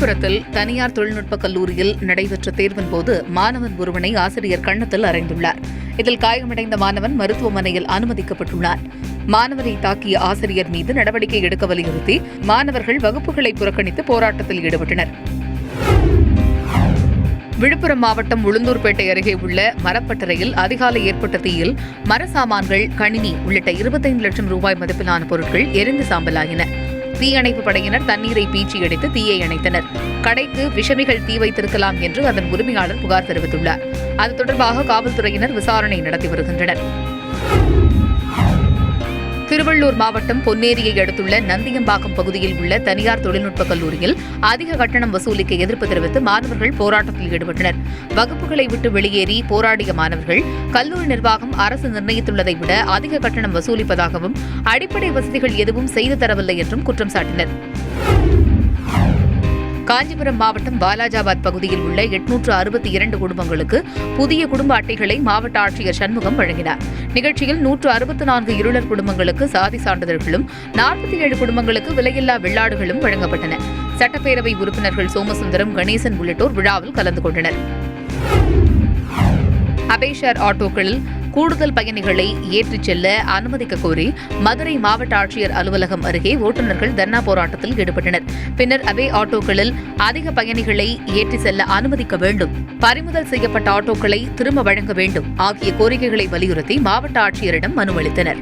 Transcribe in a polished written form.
விழுப்புரத்தில் தனியார் தொழில்நுட்ப கல்லூரியில் நடைபெற்ற தேர்வின் போது மாணவன் ஒருவனை ஆசிரியர் கன்னத்தில் அறைந்துள்ளார். இதில் காயமடைந்த மாணவன் மருத்துவமனையில் அனுமதிக்கப்பட்டுள்ளார். மாணவரை தாக்கிய ஆசிரியர் மீது நடவடிக்கை எடுக்க வலியுறுத்தி மாணவர்கள் வகுப்புகளை புறக்கணித்து போராட்டத்தில் ஈடுபட்டனர். விழுப்புரம் மாவட்டம் உளுந்தூர்பேட்டை அருகே உள்ள மரப்பட்டறையில் அதிகாலை ஏற்பட்ட தீயில் மரசாமான்கள், கணினி உள்ளிட்ட 25 லட்சம் ரூபாய் மதிப்பிலான பொருட்கள் எரிந்து சாம்பலாயின. தீயணைப்பு படையினர் தண்ணீரை பீச்சி அடித்து தீயை அணைத்தனர். கடைக்கு விஷமிகள் தீ வைத்திருக்கலாம் என்று அதன் உரிமையாளர் புகார் தெரிவித்துள்ளார். அது தொடர்பாக காவல்துறையினர் விசாரணை நடத்தி வருகின்றனர். திருவள்ளூர் மாவட்டம் பொன்னேரியை அடுத்துள்ள நந்தியம்பாக்கம் பகுதியில் உள்ள தனியார் தொழில்நுட்ப கல்லூரியில் அதிக கட்டணம் வசூலிக்க எதிர்ப்பு தெரிவித்து மாணவர்கள் போராட்டத்தில் ஈடுபட்டனர். வகுப்புகளை விட்டு வெளியேறி போராடிய மாணவர்கள் கல்லூரி நிர்வாகம் அரசு நிர்ணயித்துள்ளதை விட அதிக கட்டணம் வசூலிப்பதாகவும் அடிப்படை வசதிகள் எதுவும் செய்து தரவில்லை என்றும் குற்றம் சாட்டினர். காஞ்சிபுரம் மாவட்டம் வாலாஜாபாத் பகுதியில் உள்ள 862 குடும்பங்களுக்கு புதிய குடும்ப அட்டைகளை மாவட்ட ஆட்சியர் சண்முகம் வழங்கினார். நிகழ்ச்சியில் 164 இருளர் குடும்பங்களுக்கு சாதி சான்றிதழ்களும் 47 குடும்பங்களுக்கு விலையில்லா வெள்ளாடுகளும் வழங்கப்பட்டன. சட்டப்பேரவை உறுப்பினர்கள் சோமசுந்தரம், கணேசன் உள்ளிட்டோர் விழாவில் கலந்து கொண்டனர். அபேஷர் ஆட்டோக்களில் கூடுதல் பயணிகளை ஏற்றிச் செல்ல அனுமதிக்க கோரி மதுரை மாவட்ட ஆட்சியர் அலுவலகம் அருகே ஓட்டுநர்கள் தர்ணா போராட்டத்தில் ஈடுபட்டனர். பின்னர் அபே ஆட்டோக்களில் அதிக பயணிகளை ஏற்றி செல்ல அனுமதிக்க வேண்டும், பறிமுதல் செய்யப்பட்ட ஆட்டோக்களை திரும்ப வழங்க வேண்டும் ஆகிய கோரிக்கைகளை வலியுறுத்தி மாவட்ட ஆட்சியரிடம் மனு அளித்தனர்.